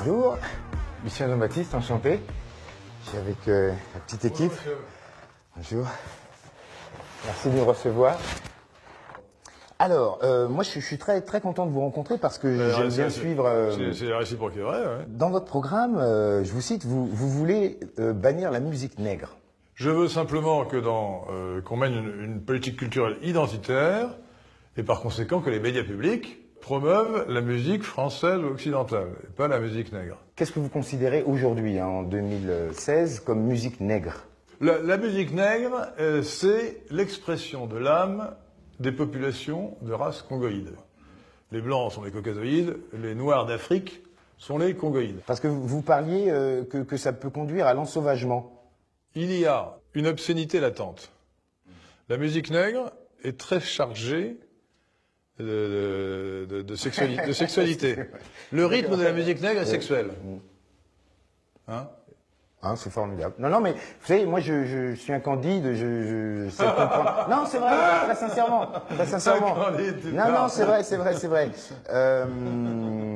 Bonjour, Lucien Jean-Baptiste, enchanté. Je suis avec la petite équipe. Bonjour. Merci de nous recevoir. Alors, moi je suis très content de vous rencontrer parce que j'aime bien suivre... C'est la réciproque, c'est vrai, ouais. Dans votre programme, je vous cite, vous voulez bannir la musique nègre. Je veux simplement que qu'on mène une politique culturelle identitaire et par conséquent que les médias publics promeuvent la musique française ou occidentale et pas la musique nègre. Qu'est-ce que vous considérez aujourd'hui, en 2016, comme musique nègre? La musique nègre, c'est l'expression de l'âme des populations de race congoïde. Les blancs sont les caucasoïdes, les noirs d'Afrique sont les congoïdes. Parce que vous parliez que ça peut conduire à l'ensauvagement. Il y a une obscénité latente. La musique nègre est très chargée de sexualité. Le rythme de la musique nègre est sexuel. Hein? Hein, c'est formidable. Non, mais vous savez, moi je suis un candide, je sais comprendre. Non, c'est vrai, très sincèrement. Non, c'est vrai.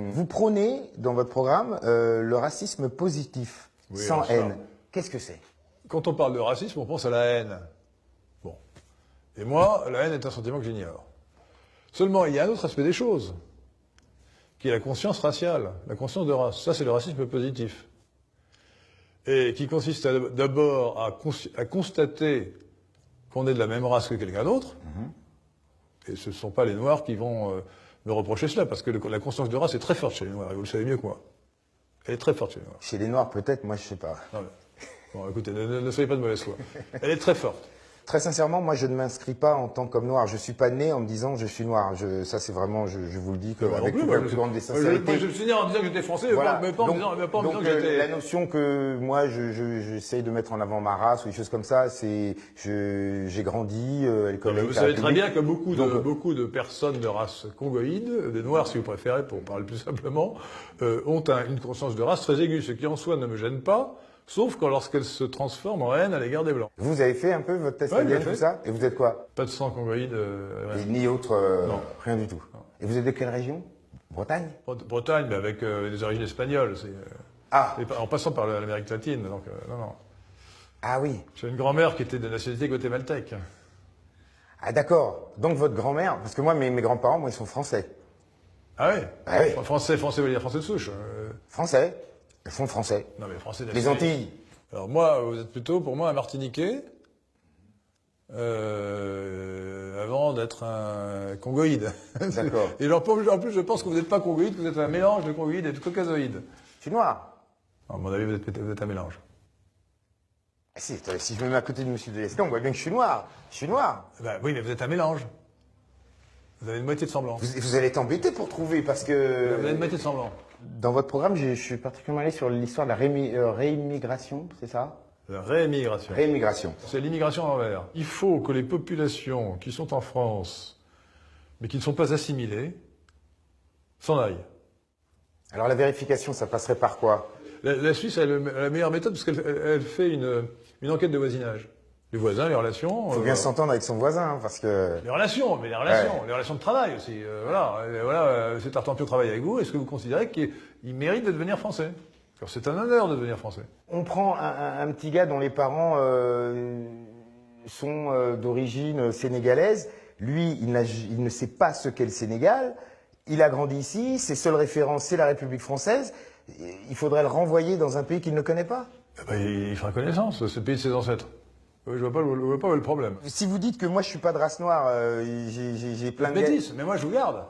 Vous prônez dans votre programme le racisme positif, oui, sans haine. Qu'est-ce que c'est? Quand on parle de racisme, on pense à la haine. Bon. Et moi, la haine est un sentiment que j'ignore. Seulement, il y a un autre aspect des choses, qui est la conscience raciale, la conscience de race. Ça, c'est le racisme positif. Et qui consiste d'abord à constater qu'on est de la même race que quelqu'un d'autre. Et ce ne sont pas les Noirs qui vont me reprocher cela, parce que la conscience de race est très forte chez les Noirs, et vous le savez mieux que moi. Elle est très forte chez les Noirs. Chez les Noirs, peut-être, moi, je sais pas. Non, mais, bon, écoutez, ne soyez pas de mauvaise foi. Elle est très forte. Très sincèrement, moi, je ne m'inscris pas en tant qu'homme noir. Je suis pas né en me disant je suis noir. Ça, c'est vraiment, je vous le dis, avec toute la plus grande des sincérités. Je me suis né en disant que j'étais français, voilà. mais pas en disant que j'étais... La notion que moi, j'essaye de mettre en avant ma race ou des choses comme ça, c'est, j'ai grandi à l'école. Vous savez très bien que beaucoup de personnes de race congoïde, des Noirs si vous préférez, pour parler plus simplement, ont une conscience de race très aiguë, ce qui en soi ne me gêne pas. Sauf lorsqu'elle se transforme en haine à l'égard des Blancs. Vous avez fait un peu votre test ADN, tout ça? Et vous êtes quoi? Pas de sang congoïde. Ni autre, rien du tout. Non. Et vous êtes de quelle région? Bretagne? Bretagne, mais avec des origines espagnoles. En passant par l'Amérique latine, donc non. Ah oui. J'ai une grand-mère qui était de nationalité guatémaltèque. Ah d'accord. Donc votre grand-mère, parce que moi, mes grands-parents, moi, ils sont français. Ah oui? Ah oui. Français veut dire français de souche. Français. Ils sont français. Non, mais français les Antilles. Alors moi, vous êtes plutôt, pour moi, un Martiniquais, avant d'être un congoïde. D'accord. Et en plus, je pense que vous n'êtes pas congoïde, que vous êtes un mélange de congoïde et de caucasoïde. Je suis noir. À mon avis, vous êtes un mélange. Si je me mets à côté de M. Delescluze, on voit bien que je suis noir. Je suis noir. Ben oui, mais vous êtes un mélange. Vous avez une moitié de semblant. Vous allez être embêté pour trouver, parce que... Vous avez une moitié de semblant. Dans votre programme, je suis particulièrement allé sur l'histoire de la réimmigration, c'est ça? La réémigration. Réimmigration. C'est l'immigration à l'envers. Il faut que les populations qui sont en France, mais qui ne sont pas assimilées, s'en aillent. Alors la vérification, ça passerait par quoi? La Suisse a la meilleure méthode parce qu'elle fait une enquête de voisinage. Les voisins, les relations... Il faut bien s'entendre avec son voisin, parce que... Les relations de travail aussi. Voilà, c'est Tartampion travaille avec vous. Est-ce que vous considérez qu'il mérite de devenir français? Alors c'est un honneur de devenir français. On prend un petit gars dont les parents sont d'origine sénégalaise. Lui, il ne sait pas ce qu'est le Sénégal. Il a grandi ici. Ses seules références, c'est la République française. Il faudrait le renvoyer dans un pays qu'il ne connaît pas. Eh ben, il fera connaissance, c'est le pays de ses ancêtres. Je vois pas le problème. Si vous dites que moi je suis pas de race noire, j'ai plein de... Bêtise, mais moi je vous garde.